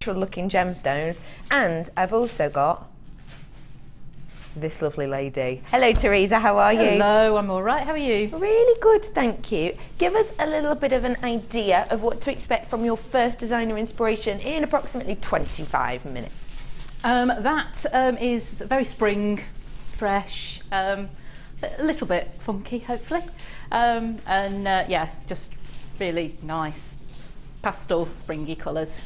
natural looking gemstones, and I've also got this lovely lady. Hello Teresa, how are you? Hello, I'm all right, how are you? Really good, thank you. Give us a little bit of an idea of what to expect from your first designer inspiration in approximately 25 minutes. That is very spring, fresh, a little bit funky hopefully, yeah, just really nice pastel springy colours.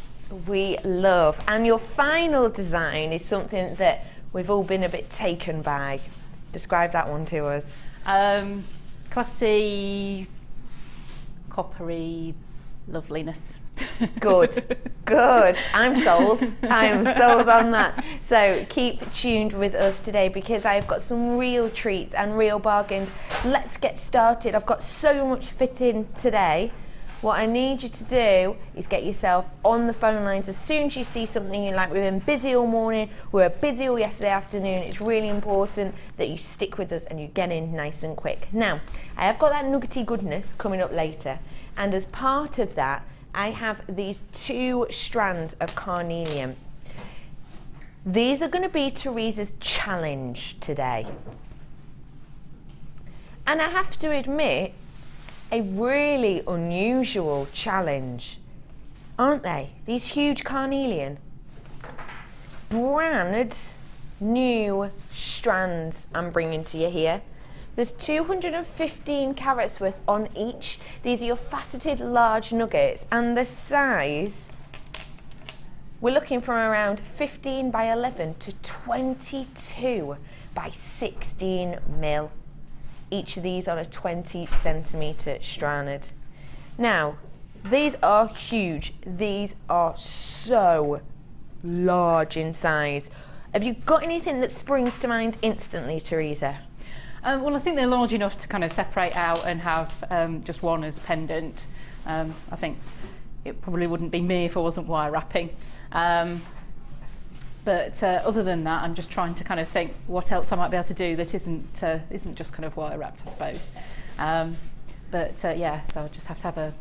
We love, and your final design is something that we've all been a bit taken by. Describe that one to us. Classy, coppery loveliness. Good, good. I'm sold. I am sold on that. So keep tuned with us today because I've got some real treats and real bargains. Let's get started. I've got so much fit in today. What I need you to do is get yourself on the phone lines as soon as you see something you like. We've been busy all morning, we were busy all yesterday afternoon. It's really important that you stick with us and you get in nice and quick. Now, I have got that nuggety goodness coming up later, and as part of that, I have these 2 strands of carnelian. These are going to be Teresa's challenge today. And I have to admit, a really unusual challenge, aren't they? These huge carnelian, brand new strands I'm bringing to you here. There's 215 carats worth on each. These are your faceted large nuggets, and the size, we're looking from around 15 by 11 to 22 by 16 mil. Each of these on a 20 centimetre strand. Now, these are huge. These are so large in size. Have you got anything that springs to mind instantly, Teresa? Well, I think they're large enough to kind of separate out and have just one as pendant. I think it probably wouldn't be me if I wasn't wire wrapping. But other than that, I'm just trying to kind of think what else I might be able to do that isn't just kind of wire wrapped, I suppose. Yeah, so I just have to have a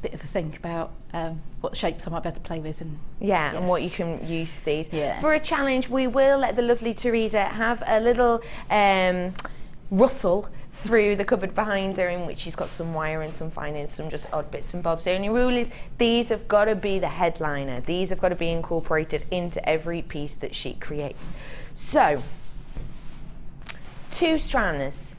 bit of a think about what shapes I might be able to play with. And what you can use these. Yeah. For a challenge, we will let the lovely Teresa have a little rustle through the cupboard behind her, in which she's got some wire and some fine and some just odd bits and bobs. The only rule is these have got to be the headliner. These have got to be incorporated into every piece that she creates. So, 2 strands,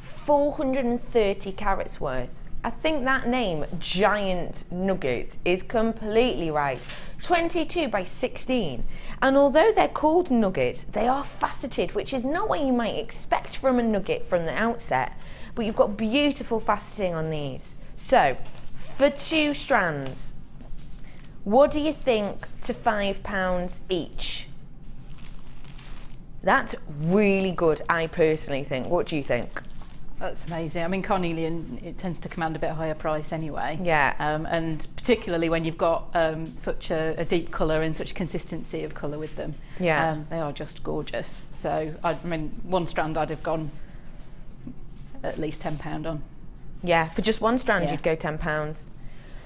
430 carats worth. I think that name, Giant Nugget, is completely right. 22 by 16. And although they're called nuggets, they are faceted, which is not what you might expect from a nugget from the outset, but you've got beautiful faceting on these. So, for 2 strands, what do you think to £5 each? That's really good, I personally think. What do you think? That's amazing. I mean, carnelian, it tends to command a bit higher price anyway. Yeah. And particularly when you've got such a deep colour and such consistency of colour with them. Yeah. They are just gorgeous. So, I mean, 1 strand I'd have gone at least £10 on. Yeah, for just 1 strand you'd go £10.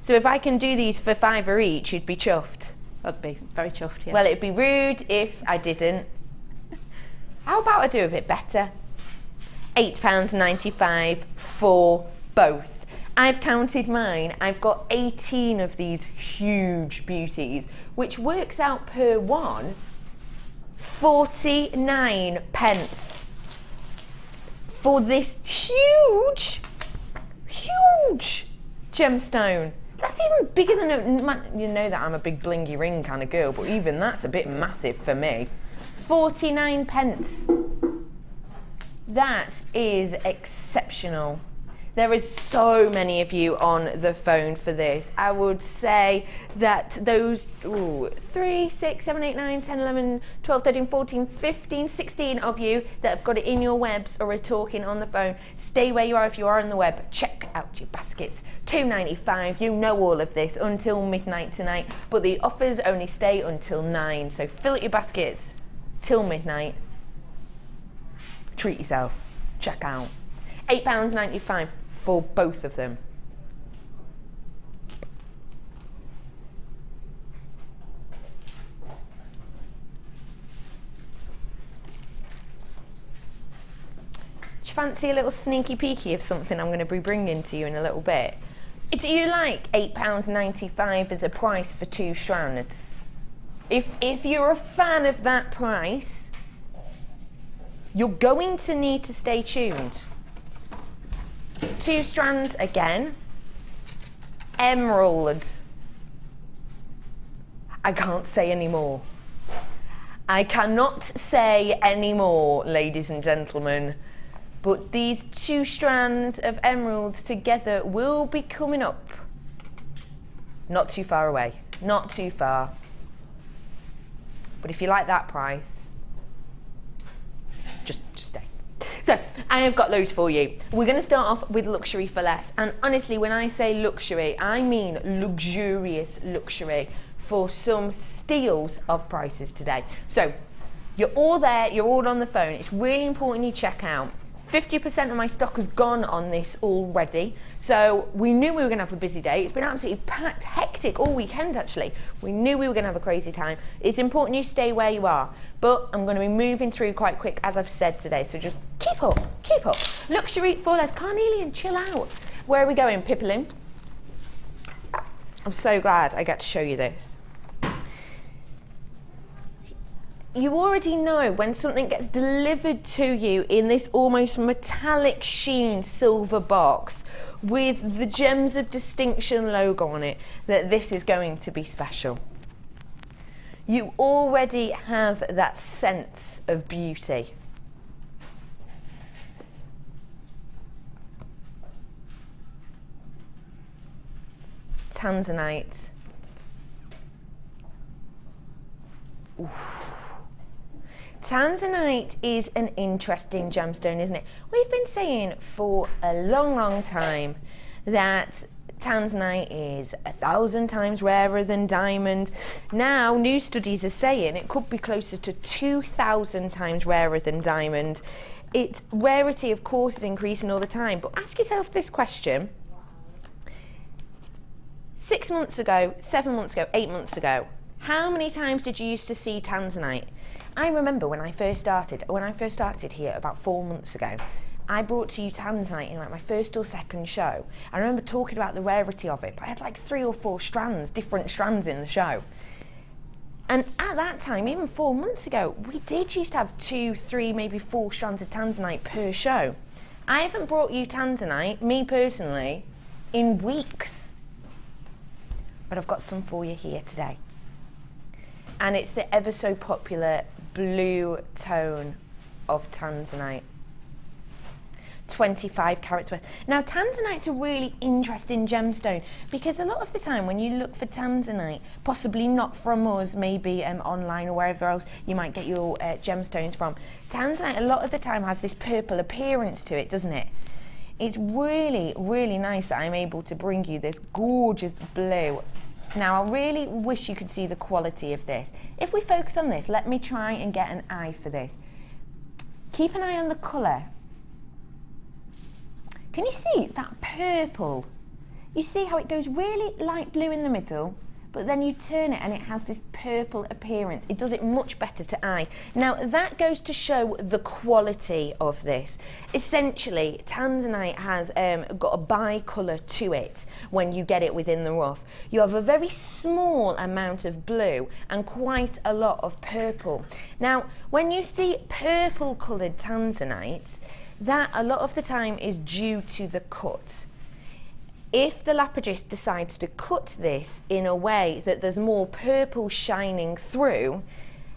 So if I can do these for £5 each, you'd be chuffed. I'd be very chuffed, yeah. Well, it'd be rude if I didn't. How about I do a bit better? £8.95 for both. I've counted mine. I've got 18 of these huge beauties, which works out per one 49 pence for this huge gemstone. That's even bigger than you know that I'm a big blingy ring kind of girl, but even that's a bit massive for me. 49 pence. That is exceptional. There is so many of you on the phone for this. I would say that those 3, 6, 7, 8, 9, 10, 11, 12, 13, 14, 15, 16 of you that have got it in your webs or are talking on the phone, stay where you are if you are on the web. Check out your baskets. £2.95. You know all of this until midnight tonight, but the offers only stay until 9. So fill up your baskets till midnight. Treat yourself. Check out. £8.95 for both of them. fancy a little sneaky peeky of something I'm going to be bringing to you in a little bit? Do you like £8.95 as a price for 2 strands? If you're a fan of that price, you're going to need to stay tuned. 2 strands again, emerald. I can't say any more. I cannot say any more, ladies and gentlemen, but these 2 strands of emeralds together will be coming up. Not too far away, not too far. But if you like that price, just stay. So, I have got loads for you. We're going to start off with luxury for less. And honestly, when I say luxury, I mean luxurious luxury for some steals of prices today. So, you're all there, you're all on the phone. It's really important you check out. 50% of my stock has gone on this already. So we knew we were going to have a busy day. It's been absolutely packed, hectic all weekend actually. We knew we were going to have a crazy time. It's important you stay where you are. But I'm going to be moving through quite quick, as I've said today. So just keep up, keep up. Luxury for less. Carnelian, chill out. Where are we going, Pippelin? I'm so glad I get to show you this. You already know when something gets delivered to you in this almost metallic sheen silver box with the Gems of Distinction logo on it, that this is going to be special. You already have that sense of beauty. Tanzanite. Oof. Tanzanite is an interesting gemstone, isn't it? We've been saying for a long time that Tanzanite is 1,000 times rarer than diamond. Now, new studies are saying it could be closer to 2,000 times rarer than diamond. Its rarity, of course, is increasing all the time. But ask yourself this question. 6 months ago, 7 months ago, 8 months ago, how many times did you used to see Tanzanite? I remember when I first started here about 4 months ago, I brought to you Tanzanite in like my first or second show. I remember talking about the rarity of it, but I had like 3 or 4 strands, different strands in the show. And at that time, even 4 months ago, we did used to have 2, 3, maybe 4 strands of Tanzanite per show. I haven't brought you Tanzanite, me personally, in weeks. But I've got some for you here today. And it's the ever so popular blue tone of Tanzanite. 25 carats worth. Now, Tanzanite's a really interesting gemstone because a lot of the time when you look for Tanzanite, possibly not from us, maybe online or wherever else you might get your gemstones from, Tanzanite a lot of the time has this purple appearance to it, doesn't it? It's really, really nice that I'm able to bring you this gorgeous blue. Now, I really wish you could see the quality of this. If we focus on this, let me try and get an eye for this. Keep an eye on the colour. Can you see that purple? You see how it goes really light blue in the middle, but then you turn it and it has this purple appearance. It does it much better to eye. Now, that goes to show the quality of this. Essentially, Tanzanite has got a bi-colour to it when you get it within the rough. You have a very small amount of blue and quite a lot of purple. Now, when you see purple-coloured Tanzanite, that a lot of the time is due to the cut. If the lapidus decides to cut this in a way that there's more purple shining through,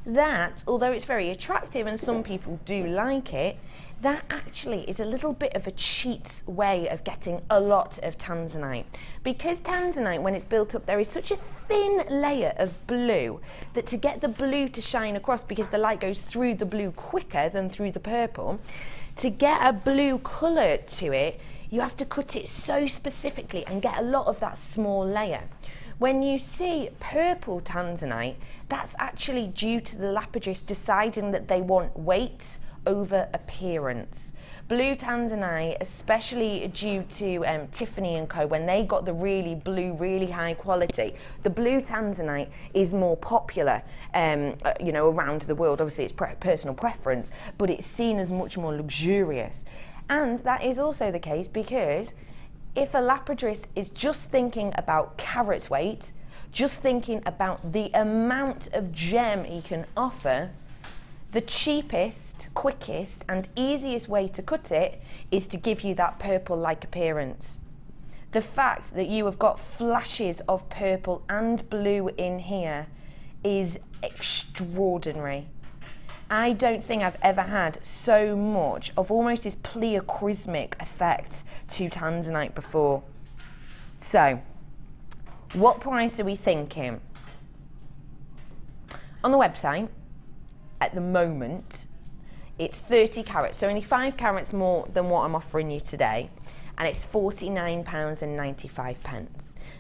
that, although it's very attractive and some people do like it, that actually is a little bit of a cheat's way of getting a lot of Tanzanite. Because Tanzanite, when it's built up, there is such a thin layer of blue that to get the blue to shine across, because the light goes through the blue quicker than through the purple, to get a blue colour to it, you have to cut it so specifically and get a lot of that small layer. When you see purple Tanzanite, that's actually due to the lapidus deciding that they want weight over appearance. Blue Tanzanite, especially due to Tiffany & Co, when they got the really blue, really high quality, the blue Tanzanite is more popular, around the world. Obviously, it's personal preference, but it's seen as much more luxurious. And that is also the case because if a lapidrist is just thinking about carat weight, just thinking about the amount of gem he can offer, the cheapest, quickest and easiest way to cut it is to give you that purple-like appearance. The fact that you have got flashes of purple and blue in here is extraordinary. I don't think I've ever had so much of almost this pleochrismic effect to tanzanite before. So, what price are we thinking? On the website, at the moment, it's 30 carats, so only 5 carats more than what I'm offering you today, and it's £49.95.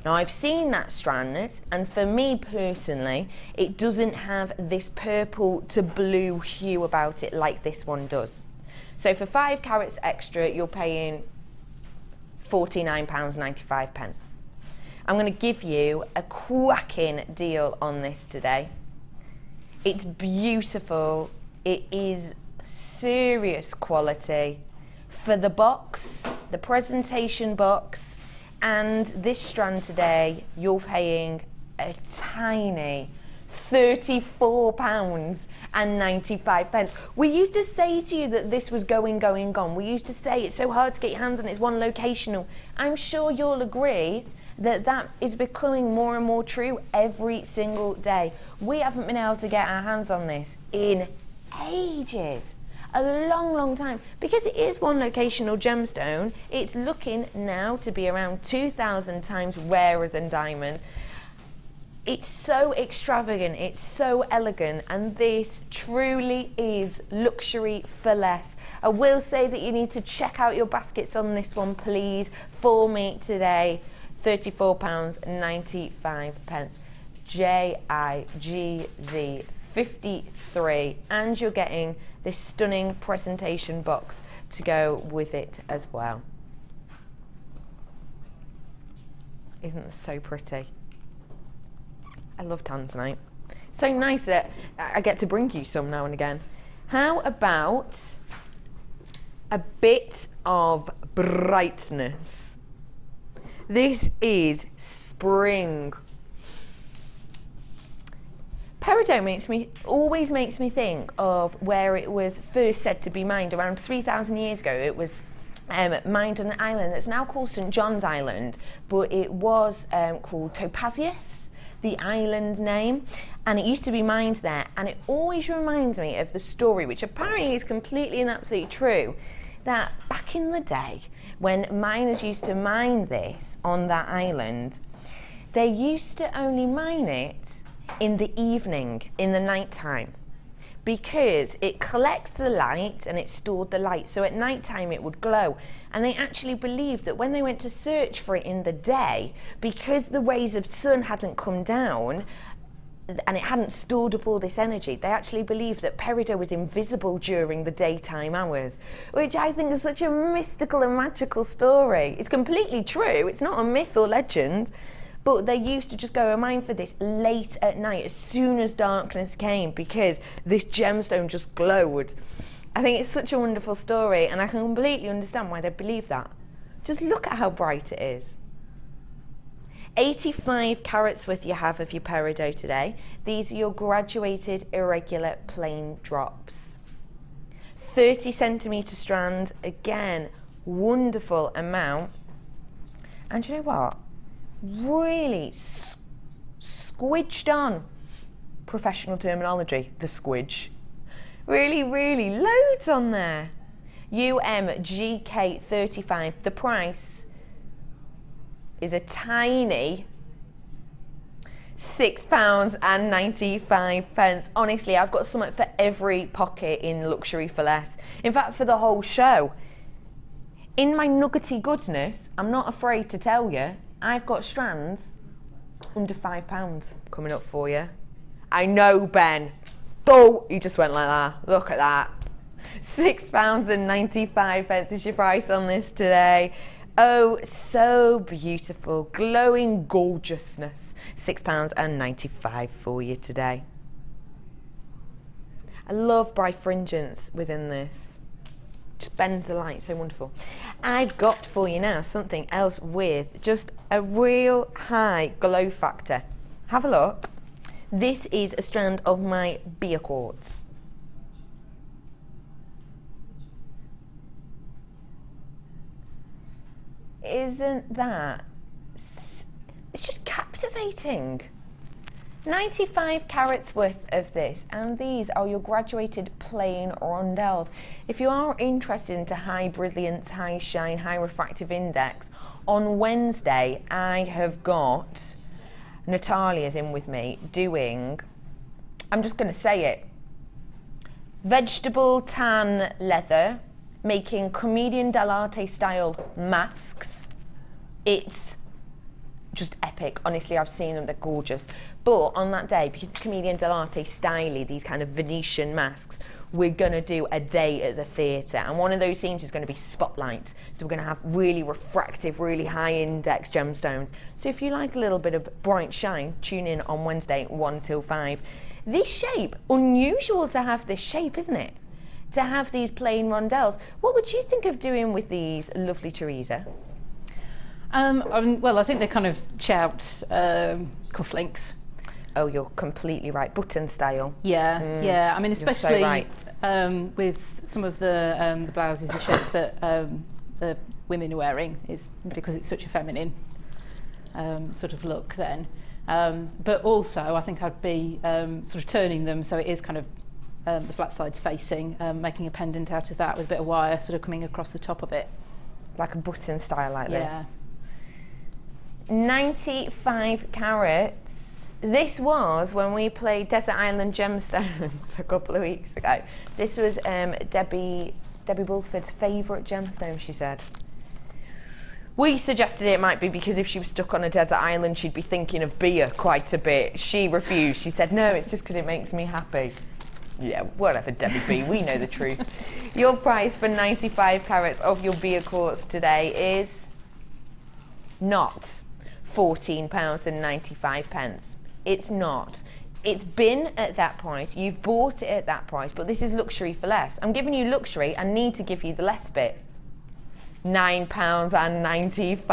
Now I've seen that strand, and for me personally, it doesn't have this purple to blue hue about it like this one does. So for 5 carats extra, you're paying £49.95. I'm going to give you a cracking deal on this today. It's beautiful, it is serious quality for the box, the presentation box, and this strand today you're paying a tiny £34.95. We used to say to you that this was going gone. We used to say it's so hard to get your hands on it, it's one locational. I'm sure you'll agree that that is becoming more and more true every single day. We haven't been able to get our hands on this in ages. A long time, because it is one locational gemstone. It's looking now to be around 2,000 times rarer than diamond. It's so extravagant, it's so elegant, and this truly is luxury for less. I will say that you need to check out your baskets on this one, please, for me today. £34.95. JIGZ 53, and you're getting this stunning presentation box to go with it as well. Isn't this so pretty? I love tanzanite. So nice that I get to bring you some now and again. How about a bit of brightness? This is spring. Peridot always makes me think of where it was first said to be mined around 3,000 years ago. It was mined on an island that's now called St. John's Island, but it was called Topazius, the island name, and it used to be mined there. And it always reminds me of the story, which apparently is completely and absolutely true, that back in the day when miners used to mine this on that island, they used to only mine it in the evening, in the night time, because it collects the light and it stored the light, so at night time it would glow. And they actually believed that when they went to search for it in the day, because the rays of sun hadn't come down and it hadn't stored up all this energy, they actually believed that peridot was invisible during the daytime hours, which I think is such a mystical and magical story. It's completely true, it's not a myth or legend. But they used to just go and mine for this late at night, as soon as darkness came, because this gemstone just glowed. I think it's such a wonderful story, and I can completely understand why they believe that. Just look at how bright it is. 85 carats worth you have of your peridot today. These are your graduated irregular plain drops. 30 centimetre strand, again, wonderful amount. And you know what? Really squidged on, professional terminology, the squidge. Really loads on there. UMGK35, the price is a tiny £6.95. Honestly, I've got something for every pocket in luxury for less. In fact, for the whole show. In my nuggety goodness, I'm not afraid to tell you, I've got strands under £5 coming up for you. I know, Ben. Oh, you just went like that. Look at that. £6.95 is your price on this today. Oh, so beautiful. Glowing gorgeousness. £6.95 for you today. I love bifringence within this. just bends the light so wonderful. I've got for you now something else with just a real high glow factor. Have a look. This is a strand of my beer quartz. Isn't that, it's just captivating. 95 carats worth of this, and these are your graduated plain rondelles. If you are interested into high brilliance, high shine, high refractive index, on Wednesday I have got Natalia's in with me doing, I'm just going to say it, vegetable tan leather, making comedian dell'arte style masks. It's just epic. Honestly, I've seen them, they're gorgeous. But on that day, because it's comedian dell'arte styly, these kind of Venetian masks, we're gonna do a day at the theatre, and one of those themes is gonna be spotlight. So we're gonna have really refractive, really high index gemstones. So if you like a little bit of bright shine, tune in on Wednesday 1 till 5. This shape, unusual to have this shape, isn't it? To have these plain rondelles. What would you think of doing with these, lovely Teresa? Well, I think they're kind of shout cufflinks. Oh, you're completely right. Button style. Yeah, yeah. I mean, especially so right. With some of the blouses, the shapes that the women are wearing, is because it's such a feminine sort of look then. But also, I think I'd be sort of turning them so it is kind of the flat sides facing, making a pendant out of that with a bit of wire sort of coming across the top of it. Like a button style like Yeah. this. 95 carats. This was when we played Desert Island Gemstones a couple of weeks ago. This was Debbie Bulford's favourite gemstone, she said. We suggested it might be because if she was stuck on a desert island, she'd be thinking of beer quite a bit. She refused. She said, no, it's just because it makes me happy. Yeah, whatever, Debbie B, we know the truth. Your price for 95 carats of your beer quartz today is not £14.95. It's not. It's been at that price, you've bought it at that price, but this is luxury for less. I'm giving you luxury, I need to give you the less bit. £9.95,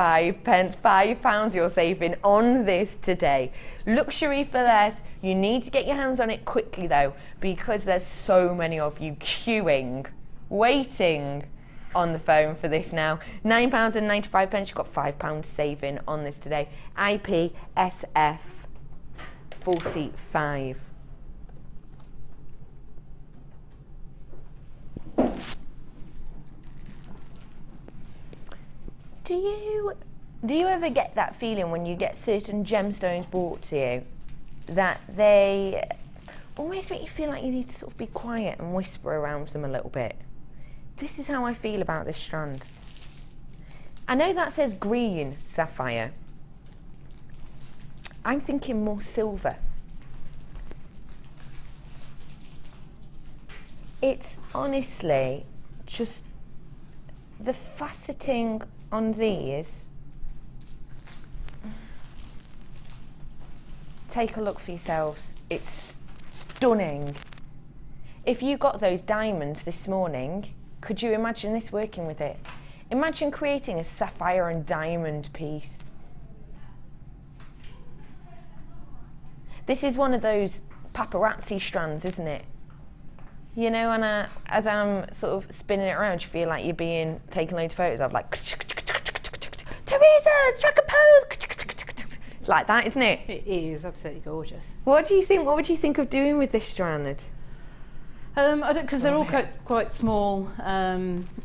£5 you're saving on this today. Luxury for less. You need to get your hands on it quickly though, because there's so many of you queuing, waiting on the phone for this now. £9.95, you've got £5 saving on this today. IPSF 45. Do you ever get that feeling when you get certain gemstones brought to you that they almost make you feel like you need to sort of be quiet and whisper around them a little bit? This is how I feel about this strand. I know that says green sapphire. I'm thinking more silver. It's honestly just the faceting on these. Take a look for yourselves. It's stunning. If you got those diamonds this morning, could you imagine this working with it? Imagine creating a sapphire and diamond piece. This is one of those paparazzi strands, isn't it? You know, and as I'm sort of spinning it around, you feel like you're being taken loads of photos of, like, Teresa, strike a pose. It's like that, isn't it? It is absolutely gorgeous. What do you think? What would you think of doing with this strand? I don't, because they're all quite small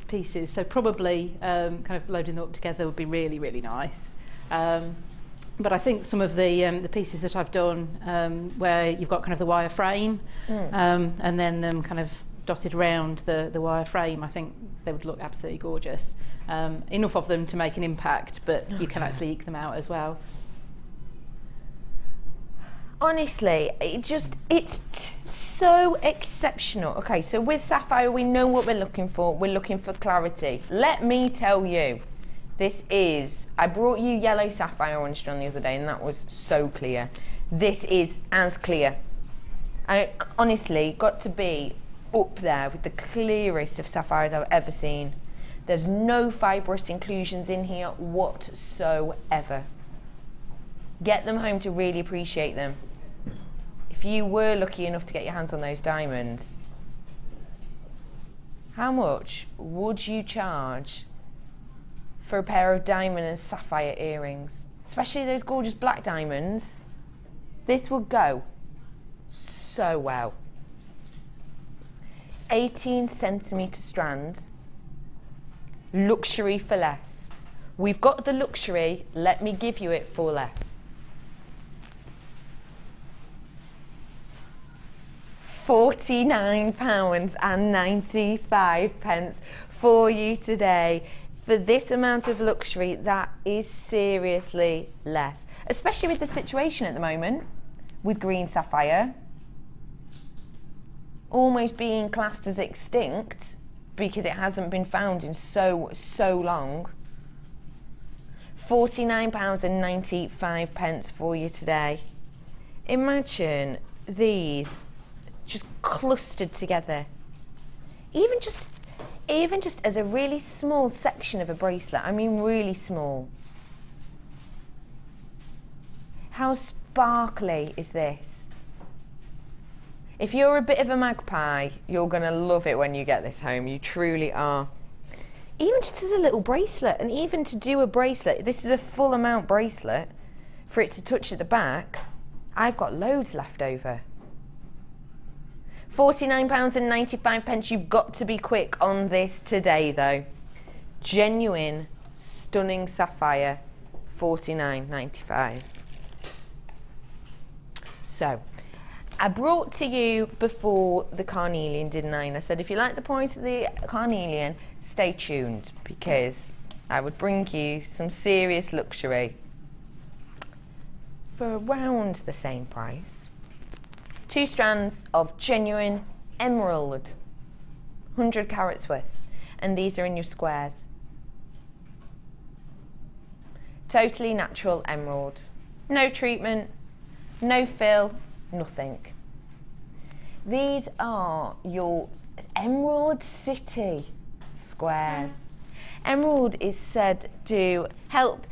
pieces, so probably kind of loading them up together would be really, really nice. But I think some of the pieces that I've done where you've got kind of the wire frame and then them kind of dotted around the wire frame, I think they would look absolutely gorgeous. Enough of them to make an impact, but you can actually eke them out as well. Honestly, it's so exceptional. Okay, so with sapphire, we know what we're looking for. We're looking for clarity. Let me tell you, I brought you yellow sapphire on strand the other day, and that was so clear. This is as clear. I honestly got to be up there with the clearest of sapphires I've ever seen. There's no fibrous inclusions in here whatsoever. Get them home to really appreciate them. If you were lucky enough to get your hands on those diamonds, how much would you charge for a pair of diamond and sapphire earrings? Especially those gorgeous black diamonds. This would go so well. 18 centimetre strand, luxury for less. We've got the luxury, let me give you it for less. £49.95 for you today. For this amount of luxury, that is seriously less. Especially with the situation at the moment, with green sapphire almost being classed as extinct because it hasn't been found in so long. £49.95 for you today. Imagine these just clustered together. Even just as a really small section of a bracelet. I mean really small. How sparkly is this? If you're a bit of a magpie, you're going to love it when you get this home. You truly are. Even just as a little bracelet, and even to do a bracelet, this is a full amount bracelet, for it to touch at the back, I've got loads left over. £49.95. You've got to be quick on this today though. Genuine, stunning sapphire, £49.95. So, I brought to you before the carnelian, didn't I? And I said if you like the price of the carnelian, stay tuned, because I would bring you some serious luxury for around the same price. 2 strands of genuine emerald, 100 carats worth, and these are in your squares. Totally natural emerald, no treatment, no fill, nothing. These are your Emerald City squares. Emerald is said to help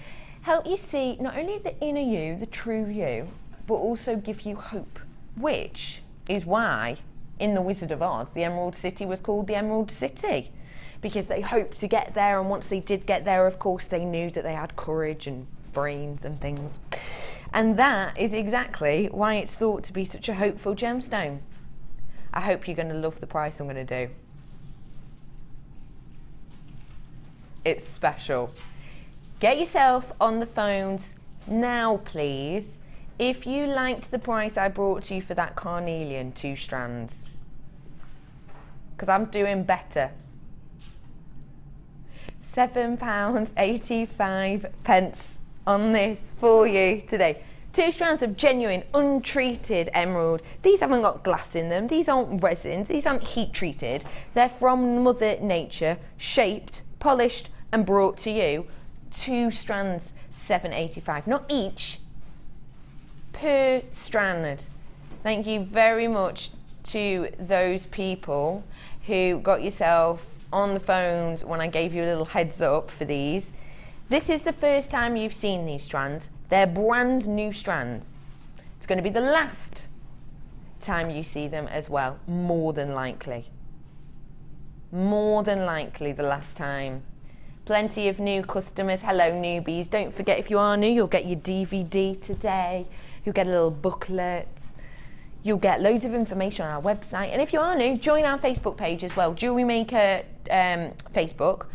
you see not only the inner you, the true you, but also give you hope, which is why in The Wizard of Oz the Emerald City was called the Emerald City, because they hoped to get there, and once they did get there, of course, they knew that they had courage and brains and things. And that is exactly why it's thought to be such a hopeful gemstone. I hope you're going to love the price I'm going to do. It's special. Get yourself on the phones now, please, if you liked the price I brought to you for that carnelian 2 strands. Because I'm doing better. £7.85 on this for you today. 2 strands of genuine, untreated emerald. These haven't got glass in them. These aren't resin. These aren't heat treated. They're from Mother Nature, shaped, polished, and brought to you. 2 strands, £7.85. Not each, per strand. Thank you very much to those people who got yourself on the phones when I gave you a little heads up for these. This is the first time you've seen these strands. They're brand new strands. It's going to be the last time you see them as well, more than likely. More than likely the last time. Plenty of new customers. Hello newbies. Don't forget, if you are new, you'll get your DVD today. You'll get a little booklet. You'll get loads of information on our website. And if you are new, join our Facebook page as well. Jewellery Maker Facebook.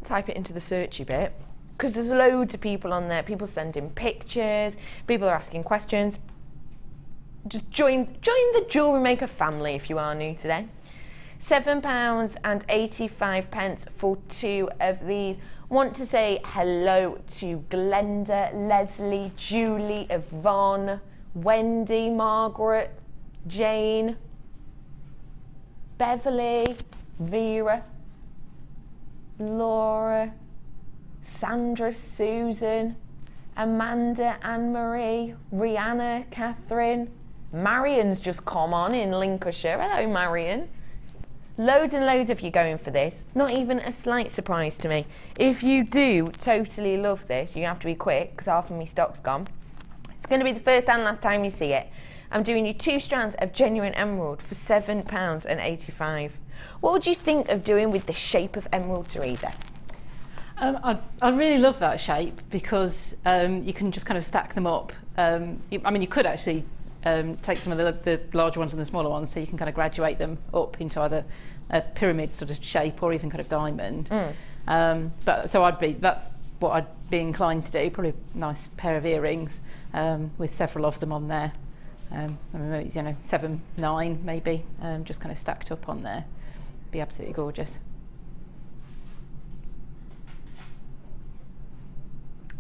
Type it into the searchy bit, because there's loads of people on there. People sending pictures, people are asking questions. Just join the Jewellery Maker family if you are new today. £7.85 for 2 of these. Want to say hello to Glenda, Leslie, Julie, Yvonne, Wendy, Margaret, Jane, Beverly, Vera, Laura, Sandra, Susan, Amanda, Anne-Marie, Rihanna, Catherine, Marion's just come on in Lincolnshire. Hello, Marion. Loads and loads of you going for this. Not even a slight surprise to me. If you do totally love this, you have to be quick because half of my stock's gone. It's going to be the first and last time you see it. I'm doing you 2 strands of genuine emerald for £7.85. What would you think of doing with the shape of emerald, Teresa? I really love that shape because you can just kind of stack them up. You could actually take some of the larger ones and the smaller ones, so you can kind of graduate them up into either a pyramid sort of shape or even kind of diamond. That's what I'd be inclined to do. Probably a nice pair of earrings with several of them on there. Maybe, 7, 9 maybe, just kind of stacked up on there. Be absolutely gorgeous.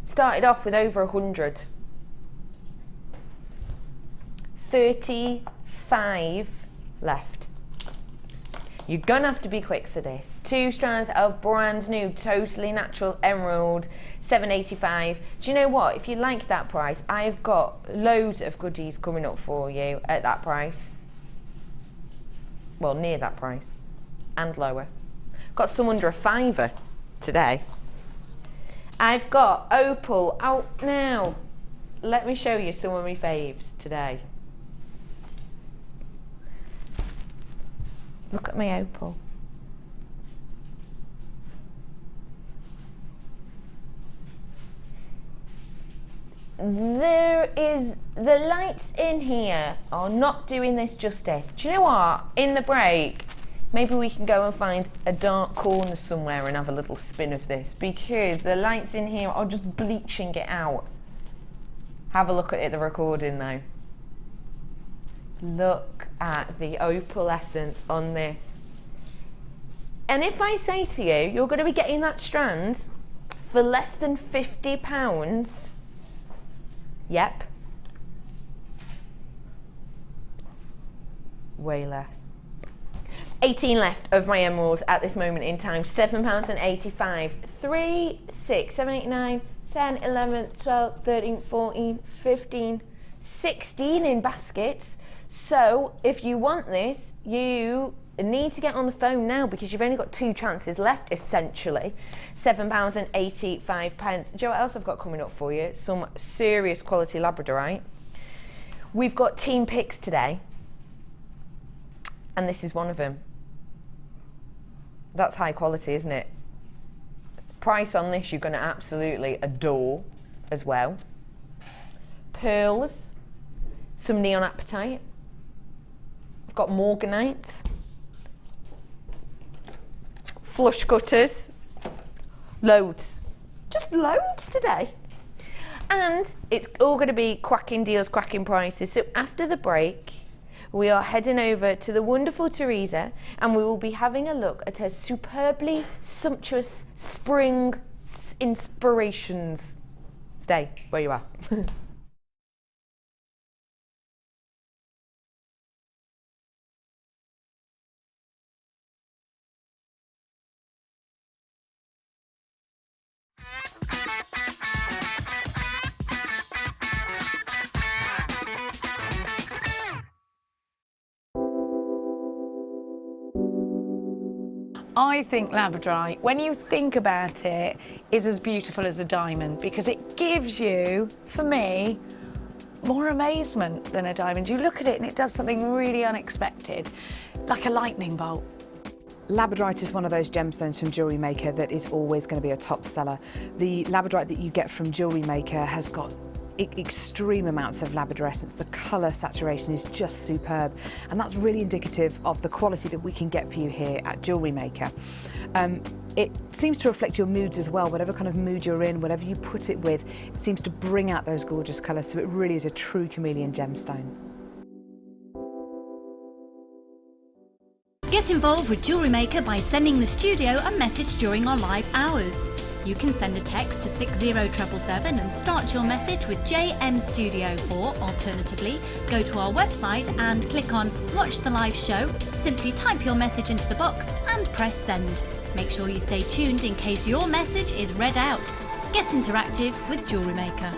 Started off with over 100. 35 left. You're gonna have to be quick for this. 2 strands of brand new, totally natural emerald, £7.85. Do you know what? If you like that price, I've got loads of goodies coming up for you at that price. Well, near that price and lower. Got some under a £5 today. I've got opal out now. Let me show you some of my faves today. Look at my opal. The lights in here are not doing this justice. Do you know what? In the break, maybe we can go and find a dark corner somewhere and have a little spin of this, because the lights in here are just bleaching it out. Have a look at it, the recording though. Look at the opalescence on this. And if I say to you, you're going to be getting that strand for less than £50, yep. Way less. 18 left of my emeralds at this moment in time. £7.85. 3, 6, 7, 8, 9, 10, 11, 12, 13, 14, 15, 16 in baskets. So if you want this, you need to get on the phone now because you've only got 2 chances left, essentially. £7.85. Do you know what else I've got coming up for you? Some serious quality labradorite. We've got team picks today, and this is one of them. That's high quality, isn't it? Price on this you're going to absolutely adore as well. Pearls, some neon apatite. I've got morganite, flush cutters, loads, just loads today. And it's all going to be cracking deals, cracking prices. So after the break, we are heading over to the wonderful Teresa, and we will be having a look at her superbly sumptuous spring inspirations. Stay where you are. I think labradorite, when you think about it, is as beautiful as a diamond because it gives you, for me, more amazement than a diamond. You look at it and it does something really unexpected, like a lightning bolt. Labradorite is one of those gemstones from Jewellery Maker that is always going to be a top seller. The labradorite that you get from Jewellery Maker has got extreme amounts of labradorescence. The colour saturation is just superb, and that's really indicative of the quality that we can get for you here at Jewellery Maker. It seems to reflect your moods as well. Whatever kind of mood you're in, whatever you put it with, it seems to bring out those gorgeous colours, so it really is a true chameleon gemstone. Get involved with Jewellery Maker by sending the studio a message during our live hours. You can send a text to 60777 and start your message with JM Studio, or alternatively, go to our website and click on Watch the Live Show, simply type your message into the box and press send. Make sure you stay tuned in case your message is read out. Get interactive with Jewellery Maker.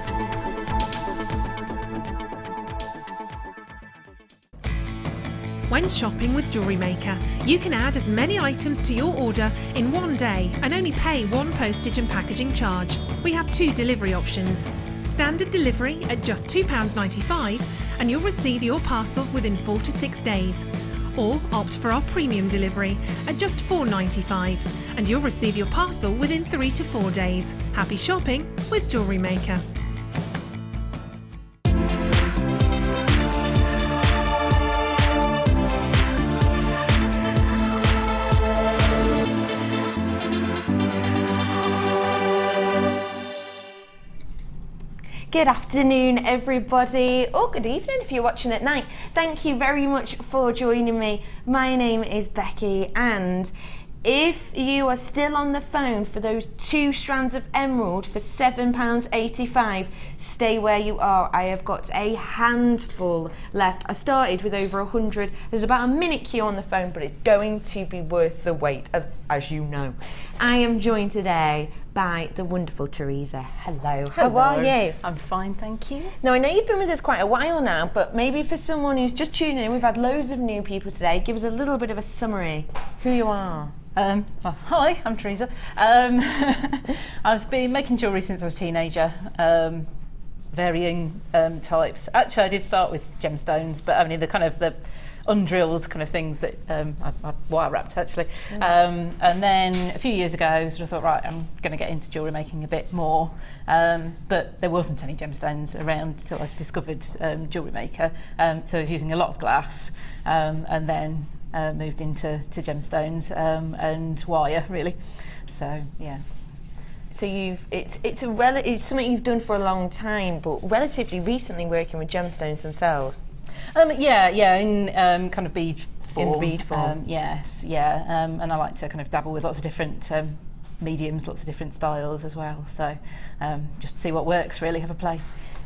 When shopping with Jewellery Maker, you can add as many items to your order in one day and only pay one postage and packaging charge. We have 2 delivery options. Standard delivery at just £2.95 and you'll receive your parcel within 4 to 6 days. Or opt for our premium delivery at just £4.95 and you'll receive your parcel within 3 to 4 days. Happy shopping with Jewellery Maker. Good afternoon, everybody, or good evening if you're watching at night. Thank you very much for joining me. My name is Becky, and if you are still on the phone for those 2 strands of emerald for £7.85, stay where you are. I have got a handful left. I started with over 100. There's about a minute queue on the phone, but it's going to be worth the wait, as you know. I am joined today by the wonderful Teresa. Hello. How are you? I'm fine, thank you. Now, I know you've been with us quite a while now, but maybe for someone who's just tuning in, we've had loads of new people today. Give us a little bit of a summary. Who you are. Well, hi, I'm Teresa. I've been making jewellery since I was a teenager, varying types. Actually, I did start with gemstones, but I mean the kind of the undrilled kind of things that I wire wrapped actually. And then a few years ago, sort of thought, right, I'm going to get into jewellery making a bit more. But there wasn't any gemstones around until I discovered Jewellery Maker. So I was using a lot of glass, and then moved into gemstones and wire really. So yeah. So it's something you've done for a long time, but relatively recently working with gemstones themselves. In kind of bead form. In bead form. Yes, yeah. And I like to kind of dabble with lots of different mediums, lots of different styles as well. So just to see what works, really, have a play.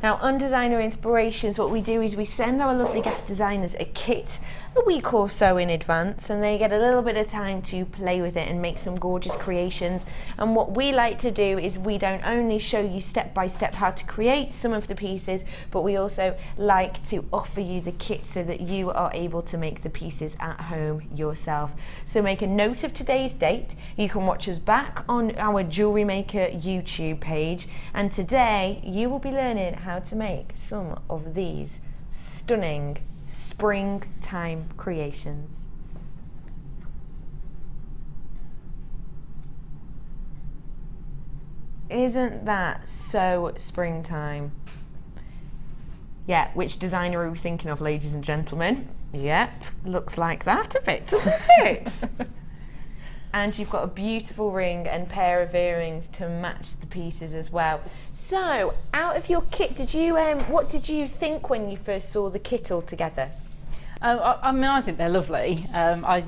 Now, on Designer Inspirations, what we do is we send our lovely guest designers a kit a week or so in advance, and they get a little bit of time to play with it and make some gorgeous creations. And what we like to do is we don't only show you step by step how to create some of the pieces, but we also like to offer you the kit so that you are able to make the pieces at home yourself. So make a note of today's date. You can watch us back on our Jewellery Maker YouTube page, and today you will be learning how to make some of these stunning springtime creations. Isn't that so springtime? Yeah, which designer are we thinking of, ladies and gentlemen? Yep, looks like that a bit, doesn't it? And you've got a beautiful ring and pair of earrings to match the pieces as well. So, out of your kit, what did you think when you first saw the kit all together? I mean, I think they're lovely. I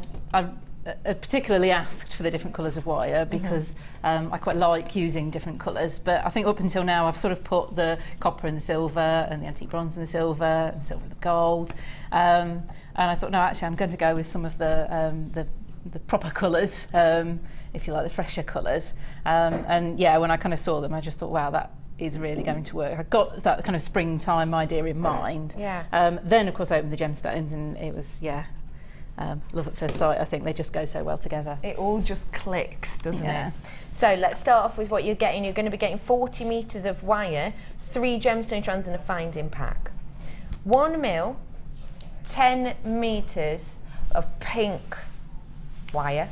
particularly asked for the different colours of wire because I quite like using different colours, but I think up until now I've sort of put the copper and the silver and the antique bronze and the silver and silver and the gold, and I thought, no, actually I'm going to go with some of the proper colours, if you like, the fresher colours. And yeah, when I kind of saw them, I just thought, wow, that is really going to work. I got that kind of springtime idea in mind. Yeah. Then, of course, I opened the gemstones, and it was, love at first sight. I think they just go so well together. It all just clicks, doesn't it? So let's start off with what you're getting. You're going to be getting 40 metres of wire, 3 gemstone strands and a finding pack. 1 mil, 10 metres of pink wire,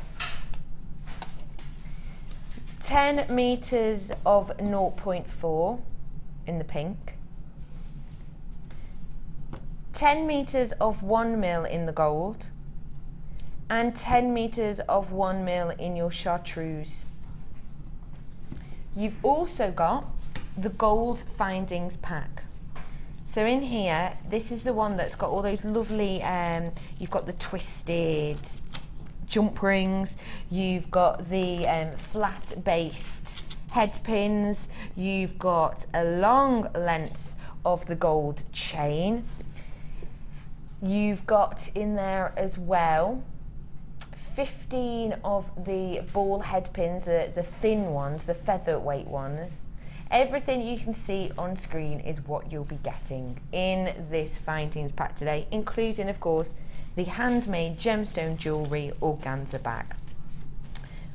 10 metres of 0.4 in the pink, 10 metres of 1 mil in the gold, and 10 metres of 1 mil in your chartreuse. You've also got the gold findings pack. So in here, this is the one that's got all those lovely, you've got the twisted jump rings, you've got the flat based head pins, you've got a long length of the gold chain, you've got in there as well 15 of the ball head pins, the thin ones, the featherweight ones. Everything you can see on screen is what you'll be getting in this findings pack today, including of course the handmade gemstone jewellery organza bag.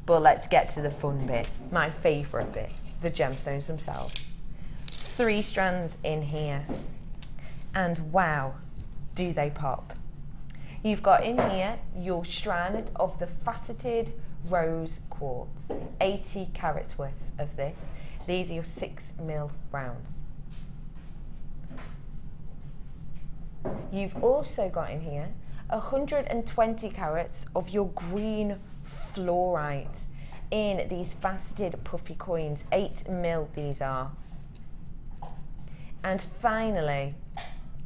But let's get to the fun bit, my favourite bit, the gemstones themselves. 3 strands in here, and wow, do they pop. You've got in here your strand of the faceted rose quartz, 80 carats worth of this. These are your 6mm rounds. You've also got in here 120 carats of your green fluorite in these faceted puffy coins, 8mm these are. And finally,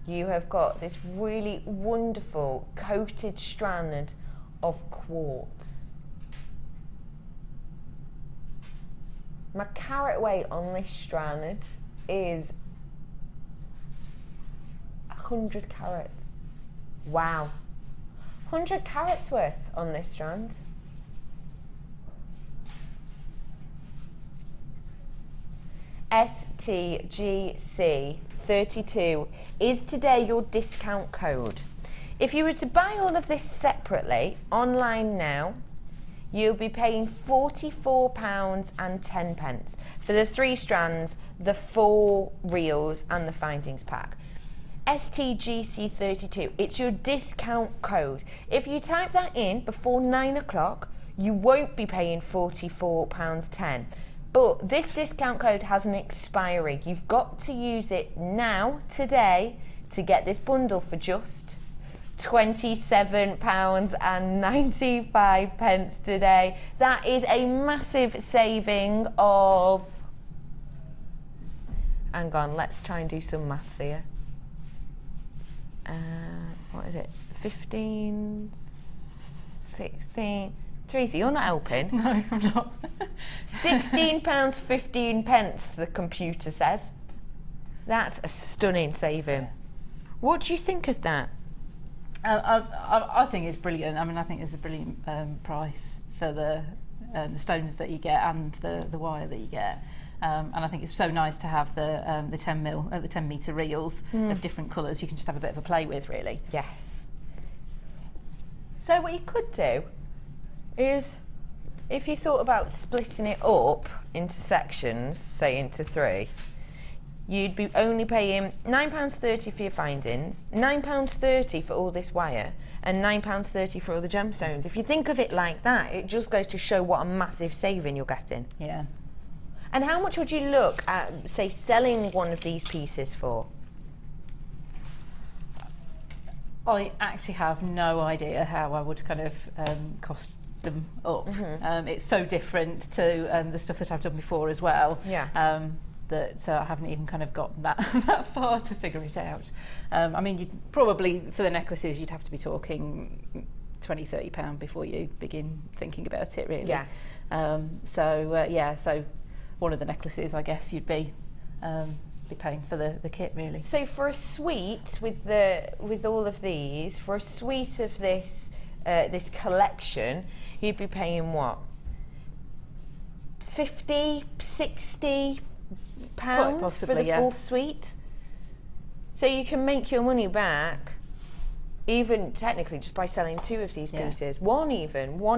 you have got this really wonderful coated strand of quartz. My carat weight on this strand is 100 carats. Wow. 100 carats worth on this strand. STGC 32 is today your discount code. If you were to buy all of this separately online now, you'll be paying £44.10 for the 3 strands, the 4 reels and the findings pack. STGC 32, it's your discount code. If you type that in before 9 o'clock, you won't be paying £44.10. But this discount code has an expiry. You've got to use it now, today, to get this bundle for just £27.95 today. That is a massive saving of, hang on, let's try and do some maths here. What is it? 15, 16. Teresa, you're not helping. No, I'm not. £16.15, the computer says. That's a stunning saving. What do you think of that? I think it's brilliant. I mean, I think it's a brilliant price for the stones that you get and the wire that you get. And I think it's so nice to have the 10 metre reels of different colours. You can just have a bit of a play with, really. Yes. So what you could do is, if you thought about splitting it up into sections, say into 3, you'd be only paying £9.30 for your findings, £9.30 for all this wire, and £9.30 for all the gemstones. If you think of it like that, it just goes to show what a massive saving you're getting. Yeah. And how much would you look at, say, selling one of these pieces for? I actually have no idea how I would kind of cost them up. It's so different to the stuff that I've done before as well. Yeah. That I haven't even kind of got that far to figure it out. I mean, you'd probably, for the necklaces, you'd have to be talking £20-30 before you begin thinking about it, really. Yeah. So one of the necklaces, I guess, you'd be paying for the kit, really. So for a suite with all of these, for a suite of this this collection, you'd be paying what? 50, 60 pounds possibly, for the yeah. full suite. So you can make your money back, even technically just by selling 2 of these pieces, one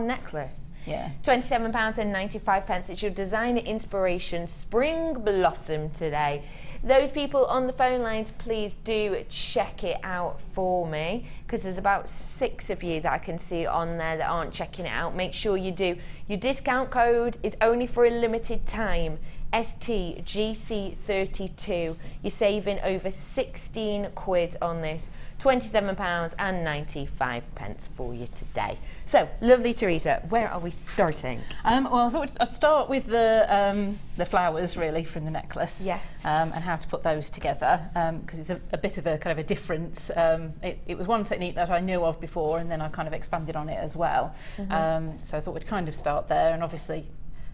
necklace. Yeah. £27.95. It's your designer inspiration spring blossom today. Those people on the phone lines, please do check it out for me, because there's about 6 of you that I can see on there that aren't checking it out. Make sure you do. Your discount code is only for a limited time. STGC32. You're saving over 16 quid on this. £27.95 for you today. So, lovely Teresa, where are we starting? Well, I thought I'd start with the flowers, really, from the necklace. Yes. And how to put those together, because it's a bit of a kind of a difference. It was one technique that I knew of before, and then I kind of expanded on it as well. So I thought we'd kind of start there, and obviously,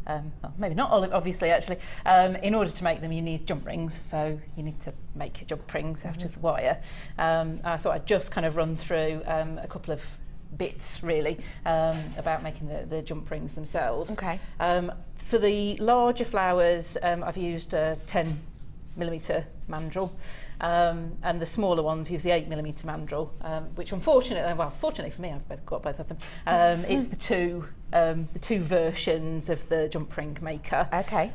well, maybe not obviously actually, in order to make them you need jump rings, so you need to make your jump rings out of the wire. I thought I'd just kind of run through a couple of bits really about making the jump rings themselves. Okay. For the larger flowers, I've used a 10mm mandrel, and the smaller ones use the 8mm mandrel, which unfortunately, well, fortunately for me, I've got both of them. It's the two versions of the jump ring maker. Okay.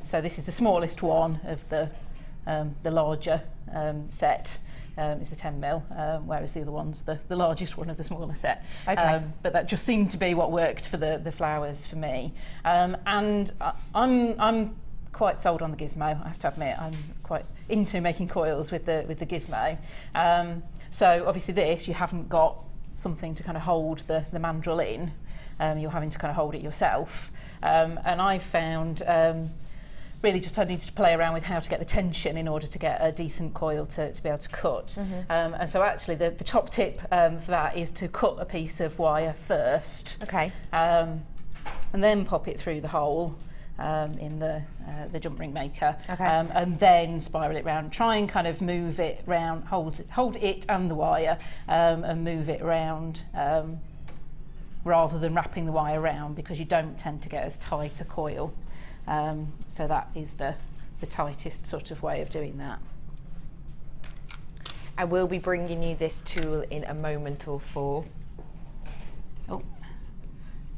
So this is the smallest one of the larger set. Is the 10mm, whereas the other one's the largest one of the smaller set. Okay. But that just seemed to be what worked for the flowers for me. And I'm quite sold on the gizmo, I have to admit. I'm quite into making coils with the gizmo. So obviously this, you haven't got something to kind of hold the mandrel in. You're having to kind of hold it yourself. And I found really just I needed to play around with how to get the tension in order to get a decent coil to be able to cut. And so actually the top tip for that is to cut a piece of wire first. Okay. And then pop it through the hole in the jump ring maker. Okay. And then spiral it round. Try and kind of move it round, hold it and the wire, and move it round, rather than wrapping the wire around, because you don't tend to get as tight a coil. So that is the tightest sort of way of doing that. I will be bringing you this tool in a moment or four. Oh,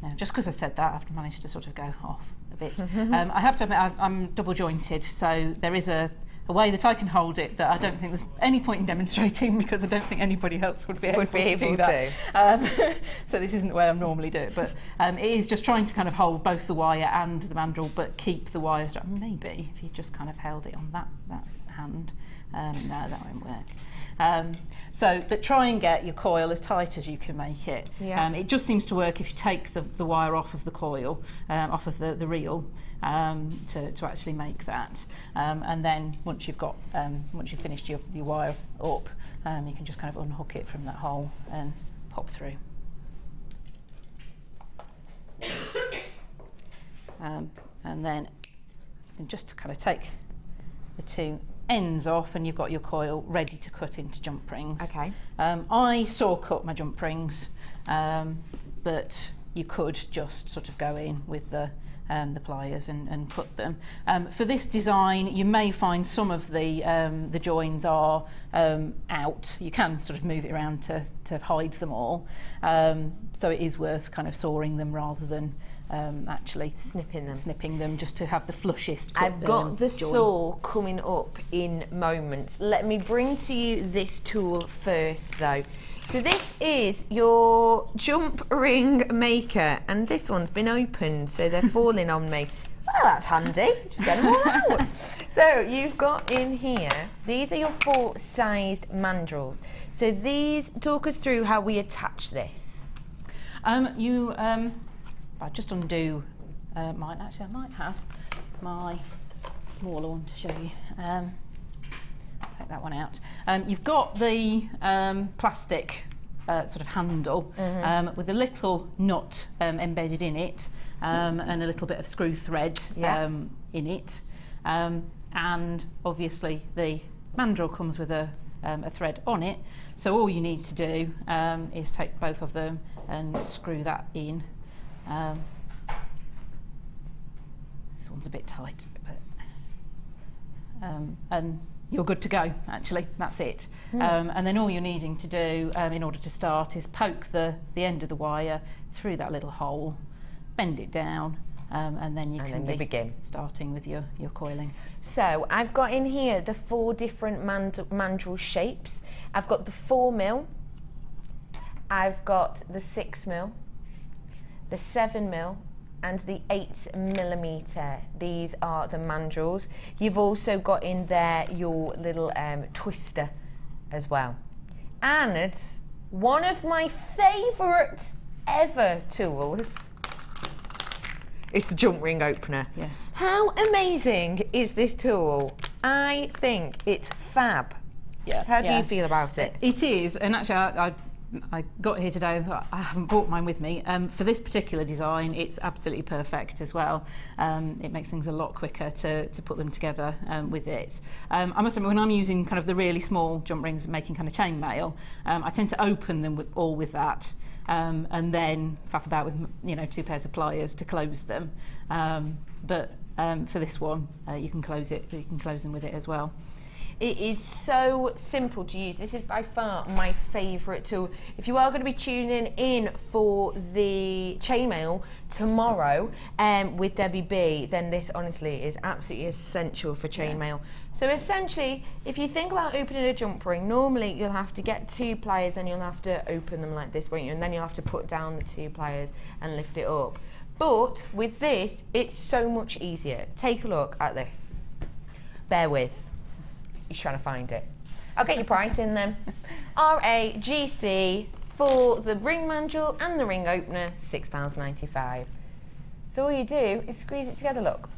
no, just because I said that, I've managed to sort of go off a bit. I have to admit, I'm double jointed, so there is a way that I can hold it that I don't think there's any point in demonstrating, because I don't think anybody else would be able to do that. So this isn't the way I normally do it, but it is just trying to kind of hold both the wire and the mandrel, but keep the wires. Maybe if you just kind of held it on that hand. No, that won't work. But try and get your coil as tight as you can make it. Yeah. It just seems to work if you take the wire off of the coil, off of the reel, to actually make that. And then once you've finished your wire up, you can just kind of unhook it from that hole and pop through. And then you can just kind of take the two ends off, and you've got your coil ready to cut into jump rings. Okay. I saw cut my jump rings, but you could just sort of go in with the pliers and cut them. For this design, you may find some of the joins are out. You can sort of move it around to hide them all. So it is worth kind of sawing them rather than actually snipping them, just to have the flushest cut. I've got the join. saw coming up in moments. Let me bring to you this tool first though. So this is your jump ring maker, and this one's been opened, so they're falling on me. Well, that's handy. Just get them all out. So you've got in here, these are your 4-sized mandrels. So these, talk us through how we attach this. I'll just undo mine. Actually, I might have my smaller one to show you. Take that one out. You've got the plastic sort of handle with a little nut embedded in it, and a little bit of screw thread in it. And obviously the mandrel comes with a thread on it. So all you need to do is take both of them and screw that in. This one's a bit tight, but and you're good to go, actually. That's it. And then all you're needing to do in order to start is poke the end of the wire through that little hole, bend it down, and then you can begin starting with your coiling. So I've got in here the 4 different mandrel shapes. I've got the 4mm, I've got the 6mm, the 7mm, and the 8mm. These are the mandrels. You've also got in there your little twister as well. And one of my favourite ever tools is the jump ring opener. Yes. How amazing is this tool? I think it's fab. Yeah. How do you feel about it? It is, and actually I got here today, I haven't brought mine with me. For this particular design, it's absolutely perfect as well. It makes things a lot quicker to put them together with it. I must admit, when I'm using kind of the really small jump rings, making kind of chainmail, I tend to open them with that, and then faff about with 2 pairs of pliers to close them. But for this one, you can close them with it as well. It is so simple to use. This is by far my favourite tool. If you are going to be tuning in for the chainmail tomorrow with Debbie B, then this honestly is absolutely essential for chainmail. So essentially, if you think about opening a jump ring, normally you'll have to get 2 pliers and you'll have to open them like this, won't you? And then you'll have to put down the 2 pliers and lift it up. But with this, it's so much easier. Take a look at this. Bear with. He's trying to find it. I'll get your price in then. RAGC for the ring mandrel and the ring opener, £6.95. So all you do is squeeze it together, look.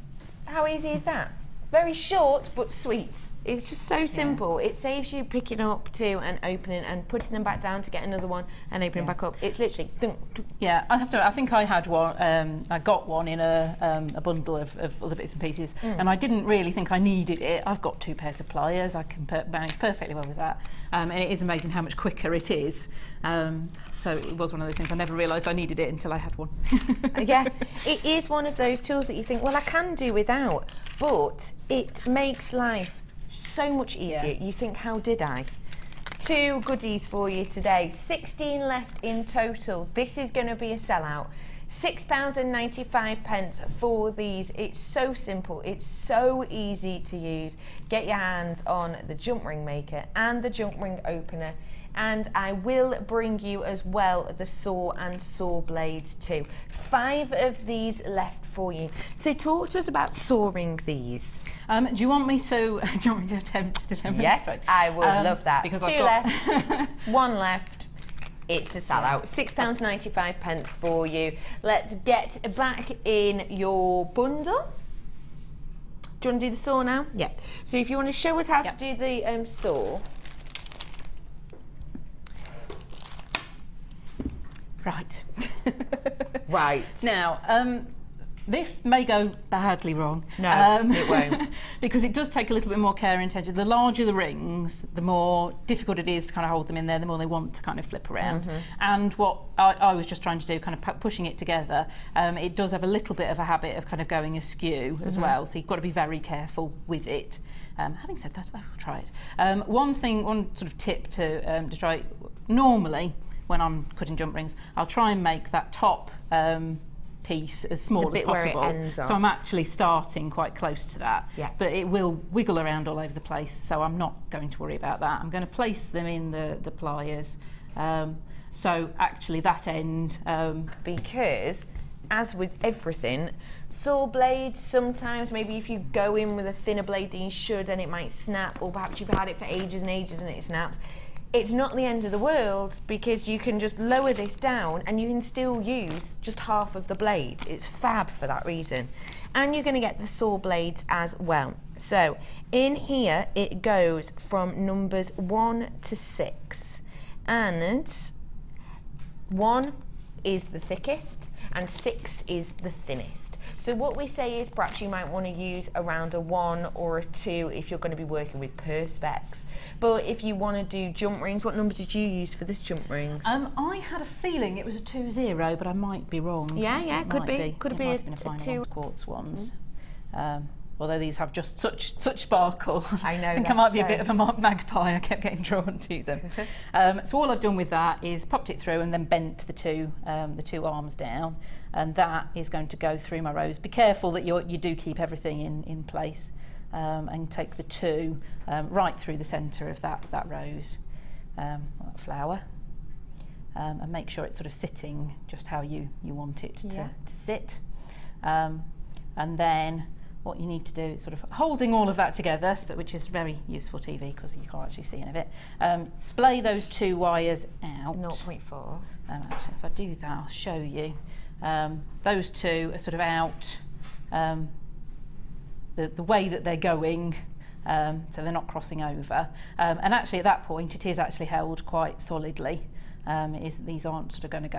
How easy is that? Very short but sweet. It's just so simple. It saves you picking up 2 and opening and putting them back down to get another one and opening back up. It's literally. Yeah, I think I had one. I got one in a bundle of other bits and pieces, and I didn't really think I needed it. I've got 2 pairs of pliers. I can manage perfectly well with that, and it is amazing how much quicker it is. So it was one of those things. I never realised I needed it until I had one. Yeah, it is one of those tools that you think, well, I can do without, but it makes life so much easier. You think, how did I? 2 goodies for you today. 16 left in total. This is going to be a sellout. £6.95 for these. It's so simple. It's so easy to use. Get your hands on the jump ring maker and the jump ring opener. And I will bring you as well the saw and saw blades too. 5 of these left for you. So talk to us about sawing these. Do you want me to attempt to demonstrate? Yes, I would love that. Because 2 left, 1 left. It's a sellout. £6.95 for you. Let's get back in your bundle. Do you want to do the saw now? Yeah. So if you want to show us how to do the saw. Right. Right. Now, this may go badly wrong. No, it won't. Because it does take a little bit more care and attention. The larger the rings, the more difficult it is to kind of hold them in there, the more they want to kind of flip around. And what I was just trying to do, kind of pushing it together, it does have a little bit of a habit of kind of going askew as well, so you've got to be very careful with it. Having said that, I will try it. One sort of tip to try, normally, when I'm cutting jump rings, I'll try and make that top piece as small as possible. Where it ends so I'm actually starting quite close to that. Yeah. But it will wiggle around all over the place, so I'm not going to worry about that. I'm going to place them in the pliers. So actually that end... because, as with everything, saw blades, sometimes maybe if you go in with a thinner blade than you should and it might snap, or perhaps you've had it for ages and ages and it snaps. It's not the end of the world, because you can just lower this down and you can still use just half of the blade. It's fab for that reason. And you're going to get the saw blades as well. So in here it goes from numbers 1 to 6, and 1 is the thickest and 6 is the thinnest. So what we say is perhaps you might want to use around a 1 or a 2 if you're going to be working with perspex. But if you want to do jump rings, what number did you use for this jump rings? I had a feeling it was a 2-0, but I might be wrong. Yeah, could be. Could be a 2 quartz ones. Although these have just such sparkle. I know. I think I might be a bit of a magpie. I kept getting drawn to them. So all I've done with that is popped it through and then bent the two arms down, and that is going to go through my rows. Be careful that you do keep everything in place, and take the 2 right through the centre of that rose, that flower, and make sure it's sort of sitting just how you want it to sit, and then what you need to do is sort of holding all of that together, which is very useful TV because you can't actually see any of it. Splay those 2 wires out. 0.4. Actually, if I do that, I'll show you. Those 2 are sort of out the way that they're going, so they're not crossing over. And actually, at that point, it is actually held quite solidly. These aren't sort of going to go